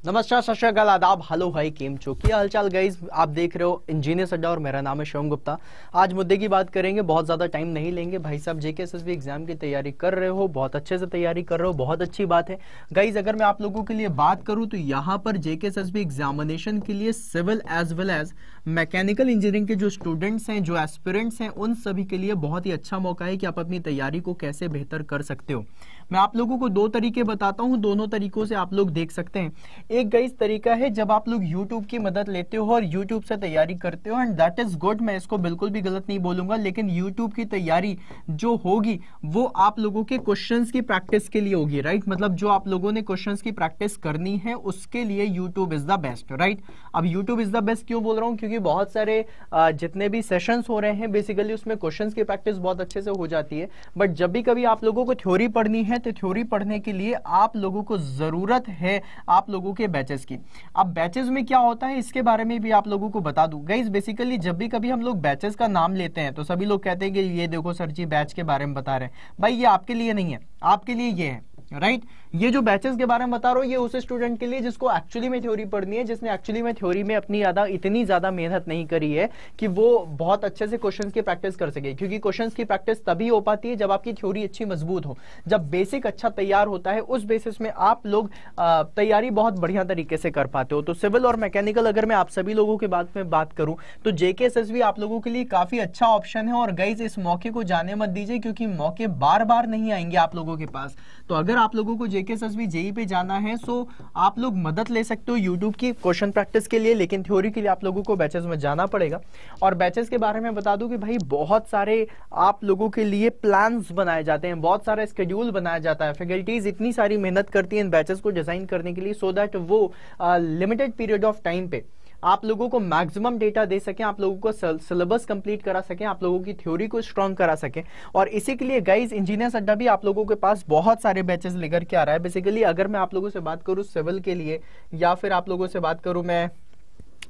नमस्कार, सत श्री अकाल, आदाब, हेलो भाई, केम चो, क्या हालचाल गाइस। आप देख रहे हो इंजीनियर्स अड्डा और मेरा नाम है शिवम गुप्ता। आज मुद्दे की बात करेंगे, बहुत ज़्यादा टाइम नहीं लेंगे। भाई साहब जेकेएसएसबी एग्जाम की तैयारी कर रहे हो, बहुत अच्छे से तैयारी कर रहे हो, बहुत अच्छी बात है गाइस। अगर मैं आप लोगों के लिए बात करूँ तो यहाँ पर जेकेएसएसबी एग्जामिनेशन के लिए civil as well as mechanical engineering के जो स्टूडेंट्स हैं, जो एस्पिरेंट्स हैं, उन सभी के लिए बहुत ही अच्छा मौका है कि आप अपनी तैयारी को कैसे बेहतर कर सकते हो। मैं आप लोगों को दो तरीके बताता हूँ, दोनों तरीकों से आप लोग देख सकते हैं। एक गाइस तरीका है जब आप लोग YouTube की मदद लेते हो और YouTube से तैयारी करते हो, एंड दैट इज गुड, मैं इसको बिल्कुल भी गलत नहीं बोलूंगा। लेकिन YouTube की तैयारी जो होगी वो आप लोगों के क्वेश्चंस की प्रैक्टिस के लिए होगी, राइट। मतलब जो आप लोगों ने क्वेश्चंस की प्रैक्टिस करनी है उसके लिए YouTube is the best, right. अब YouTube इज द बेस्ट क्यों बोल रहा हूँ, क्योंकि बहुत सारे जितने भी सेशंस हो रहे हैं बेसिकली उसमें क्वेश्चंस की प्रैक्टिस बहुत अच्छे से हो जाती है। बट जब भी कभी आप लोगों को थ्योरी पढ़नी है तो थ्योरी पढ़ने के लिए आप लोगों को जरूरत है आप लोगों के बैचेस की। अब बैचेस में क्या होता है इसके बारे में भी आप लोगों को बता दूं गाइस। बेसिकली जब भी कभी हम लोग बैचेस का नाम लेते हैं तो सभी लोग कहते हैं कि ये देखो सर जी बैच के बारे में बता रहे हैं। भाई ये आपके लिए नहीं है, आपके लिए ये है, राइट। ये जो बैचेस के बारे में बता रहा हूं ये उस स्टूडेंट के लिए जिसको एक्चुअली में थ्योरी पढ़नी है, जिसने एक्चुअली में थ्योरी में अपनी इतनी ज्यादा मेहनत नहीं करी है कि वो बहुत अच्छे से क्वेश्चंस की प्रैक्टिस कर सके। क्योंकि क्वेश्चंस की प्रैक्टिस तभी हो पाती है जब आपकी थ्योरी अच्छी मजबूत हो, जब बेसिक अच्छा तैयार होता है, उस बेसिस में आप लोग तैयारी बहुत बढ़िया तरीके से कर पाते हो। तो सिविल और मैकेनिकल अगर मैं आप सभी लोगों के बात करूं तो जेकेएसएसबी आप लोगों के लिए काफी अच्छा ऑप्शन है। और गाइज इस मौके को जाने मत दीजिए क्योंकि मौके बार बार नहीं आएंगे आप लोगों के पास। तो अगर आप लोगों को जेकेएसएसबी जेई पे जाना है सो आप लोग मदद ले सकते हो यूट्यूब की क्वेश्चन प्रैक्टिस के लिए, लेकिन थ्योरी के लिए आप लोगों को बैचेस में जाना पड़ेगा। और बैचेस के बारे में बता दूं कि भाई बहुत सारे आप लोगों के लिए प्लान्स बनाए जाते हैं, बहुत सारा स्केड्यूल बनाया जाता है। फैकल्टीज इतनी सारी मेहनत करती हैं इन बैचेस को डिजाइन करने के लिए सो दैट वो लिमिटेड पीरियड ऑफ टाइम पे आप लोगों को मैक्सिमम डेटा दे सकें, आप लोगों को सिलेबस कंप्लीट करा सकें, आप लोगों की थ्योरी को स्ट्रॉन्ग करा सकें। और इसी के लिए गाइस इंजीनियर्स अड्डा भी आप लोगों के पास बहुत सारे बैचेस लेकर के आ रहा है। बेसिकली अगर मैं आप लोगों से बात करूं सिविल के लिए या फिर आप लोगों से बात करूं मैं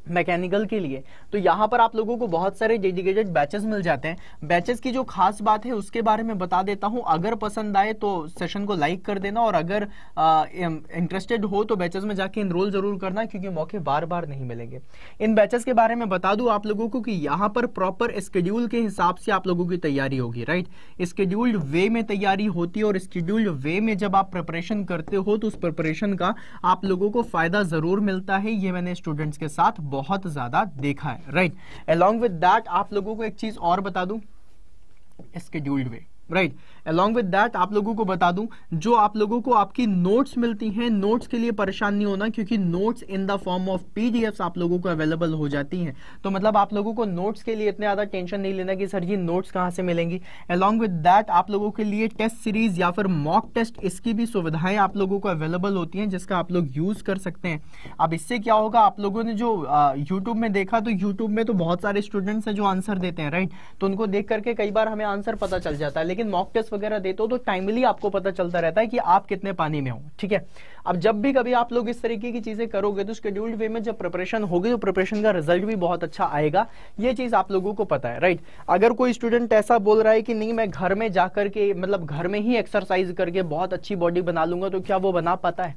मैकेनिकल के लिए, तो यहाँ पर आप लोगों को बहुत सारे डेडिकेटेड बैचेस मिल जाते हैं। बैचेस की जो खास बात है उसके बारे में बता देता हूँ। अगर पसंद आए तो सेशन को लाइक कर देना, और अगर इंटरेस्टेड हो तो बैचेस में जाके इनरोल जरूर करना क्योंकि मौके बार बार नहीं मिलेंगे। इन बैचेस के बारे में बता दूं आप लोगों को कि यहाँ पर प्रॉपर स्केड्यूल के हिसाब से आप लोगों की तैयारी होगी, राइट। स्केड्यूल्ड वे में तैयारी होती है और स्केड्यूल्ड वे में जब आप प्रिपरेशन करते हो तो उस प्रिपरेशन का आप लोगों को फायदा जरूर मिलता है। ये मैंने स्टूडेंट्स के साथ बहुत ज्यादा देखा है, राइट। अलोंग विद दैट आप लोगों को एक चीज और बता दूं, scheduled way, right. Along with that आप लोगों को बता दूं जो आप लोगों को आपकी नोट्स मिलती हैं, नोट्स के लिए परेशान नहीं होना क्योंकि notes in the form of PDFs आप लोगों को अवेलेबल हो जाती हैं। तो मतलब आप लोगों को नोट्स के लिए इतने ज्यादा टेंशन नहीं लेना कि सर जी नोट्स कहां से मिलेंगी। अलॉन्ग विद दैट आप लोगों के लिए टेस्ट सीरीज या फिर मॉक टेस्ट, इसकी भी सुविधाएं आप लोगों को अवेलेबल होती हैं जिसका आप लोग यूज कर सकते हैं। अब इससे क्या होगा, आप लोगों ने जो यूट्यूब में देखा तो यूट्यूब में तो बहुत सारे स्टूडेंट्स हैं जो आंसर देते हैं, राइट। तो उनको देख करके कई बार हमें आंसर पता चल जाता है, लेकिन मॉक टेस्ट वगैरह देते हो तो टाइमली आपको पता चलता रहता है कि आप कितने पानी में हो, ठीक है। अब जब भी कभी आप लोग इस तरीके की चीजें करोगे तो शेड्यूल्ड वे में जब प्रिपरेशन होगी तो प्रिपरेशन का रिजल्ट भी बहुत अच्छा आएगा, ये चीज आप लोगों को पता है, राइट। अगर कोई स्टूडेंट ऐसा बोल रहा है कि नहीं मैं घर में जाकर के मतलब घर में ही एक्सरसाइज करके बहुत अच्छी बॉडी बना लूंगा, तो क्या वो बना पाता है?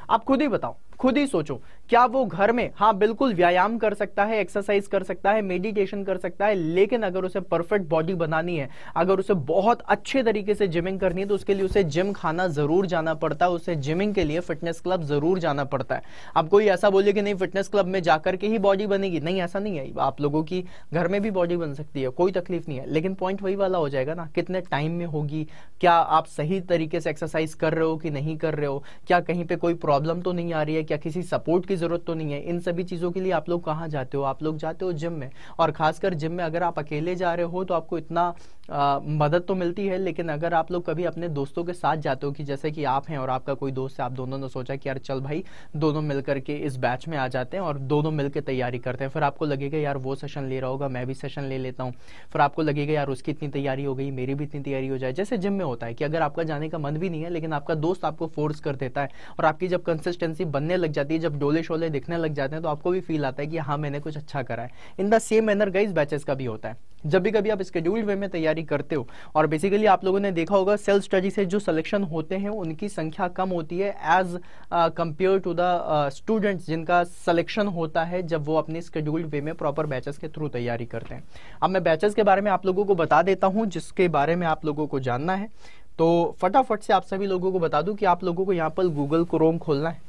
आप खुद ही बताओ, खुद ही सोचो, क्या वो घर में, हाँ बिल्कुल व्यायाम कर सकता है, एक्सरसाइज कर सकता है, मेडिटेशन कर सकता है, लेकिन अगर उसे परफेक्ट बॉडी बनानी है, अगर उसे बहुत अच्छे तरीके से जिमिंग करनी है तो उसके लिए उसे जिम खाना जरूर जाना पड़ता है, उसे जिमिंग के लिए फिटनेस क्लब जरूर जाना पड़ता है। अब कोई ऐसा बोले कि नहीं फिटनेस क्लब में जाकर के ही बॉडी बनेगी, नहीं ऐसा नहीं है। आप लोगों की घर में भी बॉडी बन सकती है, कोई तकलीफ नहीं है, लेकिन पॉइंट वही वाला हो जाएगा ना, कितने टाइम में होगी, क्या आप सही तरीके से एक्सरसाइज कर रहे हो कि नहीं कर रहे हो, क्या कहीं पे कोई प्रॉब्लम तो नहीं आ रही है, क्या किसी सपोर्ट की जरूरत तो नहीं है। इन सभी चीजों के लिए आप लोग कहां जाते हो, आप लोग जाते हो जिम में। और खासकर जिम में अगर आप अकेले जा रहे हो तो आपको इतना मदद तो मिलती है, लेकिन अगर आप लोग कभी अपने दोस्तों के साथ जाते हो कि जैसे कि आप हैं और आपका कोई दोस्त है, आप दोनों ने सोचा कि यार चल भाई दोनों मिलकर के इस बैच में आ जाते हैं और दोनों मिलकर तैयारी करते हैं, फिर आपको लगेगा यार वो सेशन ले रहा होगा मैं भी सेशन ले लेता हूँ, फिर आपको लगेगा यार उसकी इतनी तैयारी हो गई मेरी भी इतनी तैयारी हो जाए। जैसे जिम में होता है कि अगर आपका जाने का मन भी नहीं है लेकिन आपका दोस्त आपको फोर्स कर देता है और आपकी जब कंसिस्टेंसी बनने लग जाती है, जब डोले शोले दिखने लग जाते हैं तो आपको भी फील आता है कि हाँ मैंने कुछ अच्छा करा है। In the same manner guys batches का भी होता है। जब भी कभी आप स्केड्यूल्ड वे में तैयारी करते हो, और बेसिकली आप लोगों ने देखा होगा सेल्फ स्टडी से जो सिलेक्शन होते हैं उनकी संख्या कम होती है as compared to the students जिनका सिलेक्शन होता है जब वो अपनी स्केड्यूल्ड वे में प्रॉपर बैचेस के थ्रू तैयारी करते हैं। अब मैं बैचेस के बारे में आप लोगों को बता देता हूं जिसके बारे में आप लोगों को जानना है। तो फटाफट से आप सभी लोगों को बता दूं कि आप लोगों को यहाँ पर गूगल क्रोम खोलना है।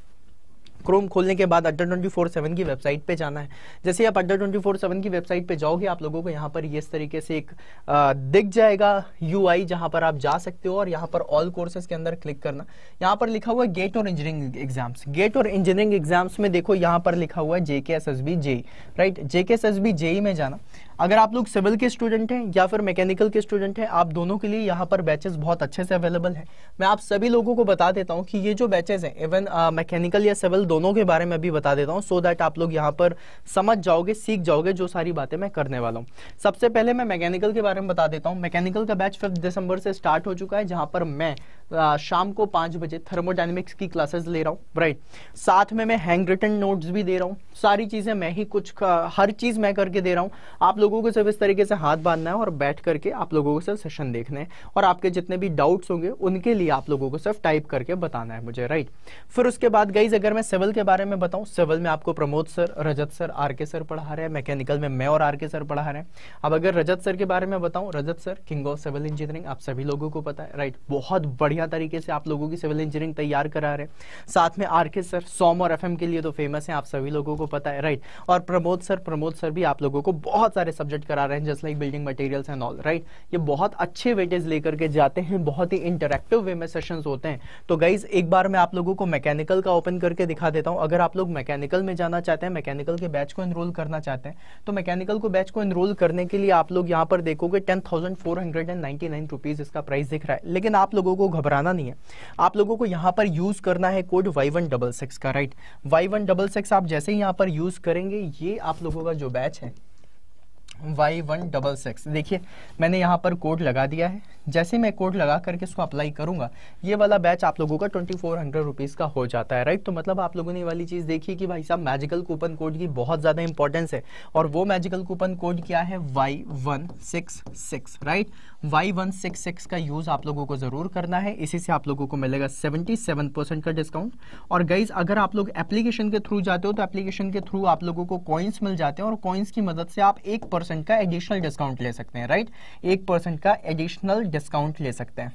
क्रोम खोलने के बाद अड्डा 24/7 की वेबसाइट पे जाना है। जैसे आप अड्डा 24/7 की वेबसाइट पे जाओगे आप लोगों को यहाँ पर ये इस तरीके से एक दिख जाएगा UI जहाँ पर आप जा सकते हो और यहाँ पर ऑल कोर्सेज के अंदर क्लिक करना। यहाँ पर लिखा हुआ है गेट और इंजीनियरिंग एग्जाम्स। गेट और इंजीनियरिंग एग्जाम्स में देखो यहाँ पर लिखा हुआ है JKSSB JEE, right. JKSSB JEE में जाना। अगर आप लोग सिविल के स्टूडेंट हैं या फिर मैकेनिकल के स्टूडेंट हैं, आप दोनों के लिए यहाँ पर बैचेस बहुत अच्छे से अवेलेबल है। मैं आप सभी लोगों को बता देता हूँ कि ये जो बैचेस हैं इवन मैकेनिकल या सिविल दोनों के बारे में भी बता देता हूँ सो दैट आप लोग यहाँ पर समझ जाओगे, सीख जाओगे जो सारी बातें मैं करने वाला हूँ। सबसे पहले मैं मैकेनिकल के बारे में बता देता हूँ। मैकेनिकल का बैच 5 दिसंबर से स्टार्ट हो चुका है जहाँ पर मैं शाम को 5 बजे थर्मोडायनेमिक्स की क्लासेस ले रहा हूँ, राइट। साथ में मैं हैंड रिटन नोट्स भी दे रहा हूँ। सारी चीजें मैं ही हर चीज मैं करके दे रहा हूँ। आप लोगों को सिर्फ इस तरीके से हाथ बांधना है और बैठ करके आप लोगों को सिर्फ सेशन देखने हैं और आपके जितने भी डाउट्स होंगे उनके लिए आप लोगों को सिर्फ टाइप करके बताना है मुझे, राइट। फिर उसके बाद गाइज अगर मैं सिविल के बारे में बताऊं, सिविल में आपको प्रमोद सर, रजत सर, RK सर पढ़ा रहे हैं। मैकेनिकल में मैं और RK सर पढ़ा रहे हैं। अब अगर रजत सर के बारे में बताऊं, Rajat sir king of civil engineering आप सभी लोगों को पता है, राइट। बहुत बढ़िया तरीके से आप लोगों की सिविल इंजीनियरिंग तैयार करा रहे हैं। साथ में RK सर सॉम और FM के लिए तो फेमस है, आप सभी लोगों को पता है, राइट। और प्रमोद सर भी आप लोगों को बहुत सारे सब्जेक्ट करा रहे हैं just like building materials and all, right. ये बहुत अच्छे वेटेज लेकर के जाते हैं, बहुत ही इंटरैक्टिव वे में सेशंस होते हैं। तो गाइज एक बार मैं आप लोगों को मैकेनिकल का ओपन करके दिखा देता हूं। अगर आप लोग मैकेनिकल में जाना चाहते हैं, मैकेनिकल के बैच को एनरोल करना चाहते हैं, तो मैकेनिकल को बैच को एनरोल करने के लिए आप लोग यहाँ पर देखोगे 10,499 रुपीज इसका प्राइस दिख रहा है। लेकिन आप लोगों को घबराना नहीं है, आप लोगों को यहाँ पर यूज करना है कोड Y166 का, राइट। Y166 आप जैसे ही यहाँ पर यूज करेंगे ये आप लोगों का जो बैच है Y166, देखिए मैंने यहाँ पर कोड लगा दिया है। जैसे मैं कोड लगा करके इसको अप्लाई करूंगा ये वाला बैच आप लोगों का 2400 रुपीज का हो जाता है, राइट। तो मतलब आप लोगों ने ये वाली चीज देखी कि भाई साहब मैजिकल कूपन कोड की बहुत ज्यादा इंपॉर्टेंस है। और वो मैजिकल कूपन कोड क्या है? Y166, right. Y166 का यूज आप लोगों को जरूर करना है, इसी से आप लोगों को मिलेगा 77% का डिस्काउंट। और गाइज अगर आप लोग एप्लीकेशन के थ्रू जाते हो तो एप्लीकेशन के थ्रू आप लोगों को कॉइन्स मिल जाते हैं और कॉइन्स की मदद से आप 1% का एडिशनल डिस्काउंट ले सकते हैं, राइट। 1% का एडिशनल डिस्काउंट ले सकते हैं।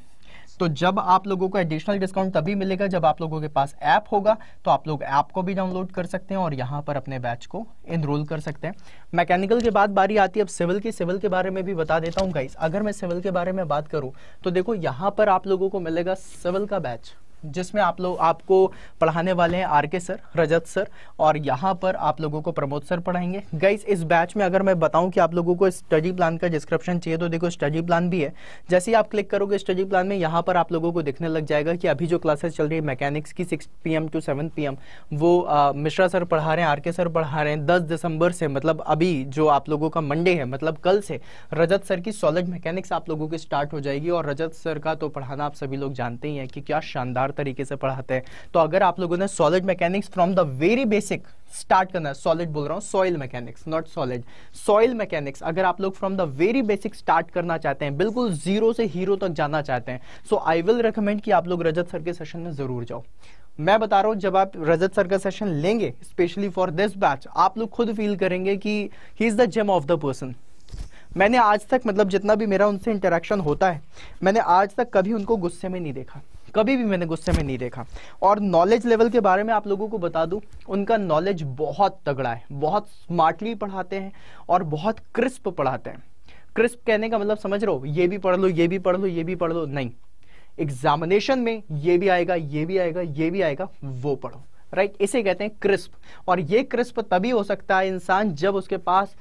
तो जब आप लोगों को एडिशनल डिस्काउंट तभी मिलेगा जब आप लोगों के पास ऐप होगा, तो आप लोग ऐप को भी डाउनलोड कर सकते हैं और यहाँ पर अपने बैच को एनरोल कर सकते हैं। मैकेनिकल के बाद बारी आती है अब सिविल की। सिविल के बारे में भी बता देता हूँ गाइस। अगर मैं सिविल के बारे में बात करूँ तो देखो यहाँ पर आप लोगों को मिलेगा सिविल का बैच जिसमें आपको पढ़ाने वाले हैं RK सर, रजत सर और यहाँ पर आप लोगों को प्रमोद सर पढ़ाएंगे। गाइस इस बैच में अगर मैं बताऊं कि आप लोगों को स्टडी प्लान का डिस्क्रिप्शन चाहिए तो देखो स्टडी प्लान भी है। जैसे ही आप क्लिक करोगे स्टडी प्लान में यहाँ पर आप लोगों को दिखने लग जाएगा कि अभी जो क्लासेस चल रही है मैकेनिक्स की 6 PM to 7 PM वो मिश्रा सर पढ़ा रहे हैं, RK सर पढ़ा रहे हैं। 10 दिसंबर से मतलब अभी जो आप लोगों का मंडे है मतलब कल से रजत सर की सॉलिड मैकेनिक्स आप लोगों की स्टार्ट हो जाएगी। और रजत सर का तो पढ़ाना आप सभी लोग जानते ही हैं कि क्या शानदार तरीके से पढ़ाते हैं। तो अगर आप लोगों ने solid mechanics from the very basic start करना है, सॉलिड बोल रहा हूं, soil mechanics not solid, soil mechanics अगर आप लोग from the very basic start करना चाहते हैं, बिल्कुल जीरो से हीरो तक जाना चाहते हैं, सो आई विल रिकमेंड कि आप लोग रजत सर के सेशन में जरूर जाओ। मैं बता रहा हूं जब आप रजत सर का सेशन लेंगे स्पेशली फॉर दिस बैच आप लोग खुद फील करेंगे कि he is the gem of the person. मैंने आज तक मतलब जितना भी मेरा उनसे इंटरेक्शन होता है मैंने आज तक कभी उनको गुस्से में नहीं देखा, कभी भी मैंने गुस्से में नहीं देखा। और नॉलेज लेवल के बारे में आप लोगों को बता दूं उनका नॉलेज बहुत तगड़ा है, बहुत स्मार्टली पढ़ाते हैं और बहुत क्रिस्प पढ़ाते हैं। क्रिस्प कहने का मतलब समझ रहे हो, ये भी पढ़ लो ये भी पढ़ लो ये भी पढ़ लो, नहीं, एग्जामिनेशन में ये भी आएगा ये भी आएगा ये भी आएगा वो पढ़ो, राइट। इसे कहते हैं क्रिस्प। और ये क्रिस्प तभी हो सकता है इंसान जब उसके पास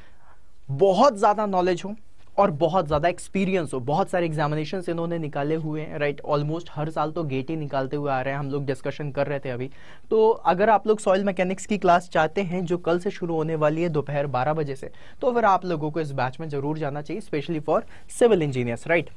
बहुत ज्यादा नॉलेज हो और बहुत ज्यादा एक्सपीरियंस हो। बहुत सारे एग्जामिनेशंस इन्होंने निकाले हुए हैं, राइट। ऑलमोस्ट हर साल तो गेट ही निकालते हुए आ रहे हैं, हम लोग डिस्कशन कर रहे थे अभी। तो अगर आप लोग सॉइल मैकेनिक्स की क्लास चाहते हैं जो कल से शुरू होने वाली है दोपहर 12 बजे से, तो फिर आप लोगों को इस बैच में जरूर जाना चाहिए specially for civil engineers, right.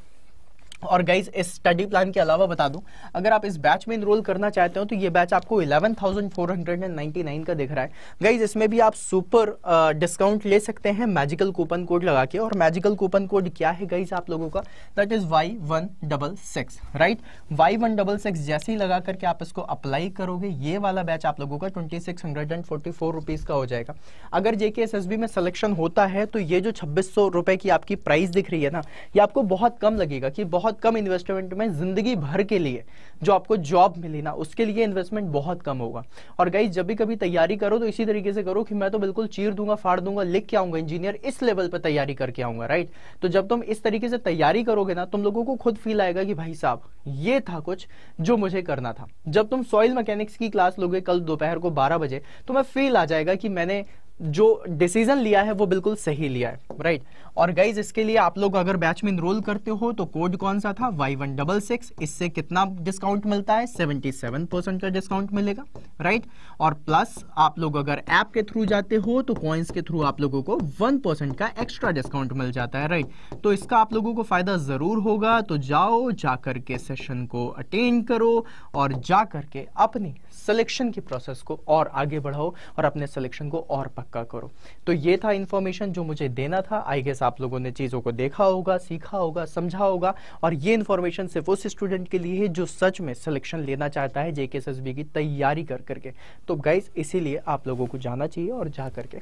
और गाइज इस स्टडी प्लान के अलावा बता दूं, अगर आप इस बैच में इनरोल करना चाहते हो तो ये बैच आपको 11,499 का दिख रहा है। गाइज इसमें भी आप सुपर डिस्काउंट ले सकते हैं मैजिकल कूपन कोड लगा के। और मैजिकल कूपन कोड क्या है गाइज आप लोगों का, that is Y166, right. Y166 जैसे ही लगा करके आप इसको अप्लाई करोगे, ये वाला बैच आप लोगों का 2644 रुपीज का हो जाएगा। अगर JKSSB में सिलेक्शन होता है तो ये जो 2600 रुपए की आपकी प्राइस दिख रही है ना, ये आपको बहुत कम लगेगा कि बहुत कम इन्वेस्टमेंट में जिंदगी भर के लिए जो आपको जॉब मिली ना, उसके लिए इन्वेस्टमेंट बहुत कम होगा। और गाइस जब भी कभी तैयारी करो तो इसी तरीके से करो कि मैं तो बिल्कुल चीर दूंगा, फाड़ दूंगा, लिख के आऊंगा, इंजीनियर इस लेवल पर तैयारी करके आऊंगा, राइट। तो जब तुम इस तरीके से तैयारी करोगे ना, तुम लोगों को खुद फील आएगा कि भाई साहब ये था कुछ जो मुझे करना था। जब तुम सॉइल मैकेनिक्स की क्लास लोगे कल दोपहर को 12 बजे, तुम्हें फील आ जाएगा कि मैंने जो डिसीजन लिया है वो बिल्कुल सही लिया है, राइट। और गाइज इसके लिए आप लोग अगर बैच में इनरोल करते हो तो कोड कौन सा था, Y166। इससे कितना डिस्काउंट मिलता है, 77% का डिस्काउंट मिलेगा, राइट। और प्लस आप लोग अगर ऐप के थ्रू जाते हो तो कॉइन्स के थ्रू आप लोगों को 1% का एक्स्ट्रा डिस्काउंट मिल जाता है, राइट। तो इसका आप लोगों को फायदा जरूर होगा। तो जाओ, जा करके सेशन को अटेंड करो और जा करके अपनी सिलेक्शन की प्रोसेस को और आगे बढ़ाओ और अपने सिलेक्शन को और पक्का करो। तो ये था इंफॉर्मेशन जो मुझे देना था। आई गेस आप लोगों ने चीजों को देखा होगा, सीखा होगा, समझा होगा। और ये इंफॉर्मेशन सिर्फ उस स्टूडेंट के लिए है जो सच में सिलेक्शन लेना चाहता है JKSSB की तैयारी कर करके। तो गाइस इसीलिए आप लोगों को जाना चाहिए और जा करके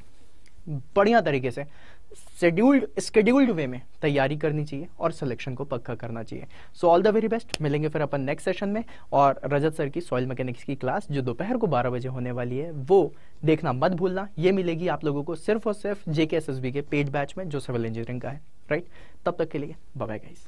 बढ़िया तरीके से स्केड्यूल्ड वे में तैयारी करनी चाहिए और सिलेक्शन को पक्का करना चाहिए। So all the very best. मिलेंगे फिर अपन नेक्स्ट सेशन में। और रजत सर की सॉइल मैकेनिक्स की क्लास जो दोपहर को 12 बजे होने वाली है वो देखना मत भूलना। ये मिलेगी आप लोगों को सिर्फ और सिर्फ JKSSB के पेड बैच में जो सिविल इंजीनियरिंग का है, राइट। तब तक के लिए बाय बाय गाइस।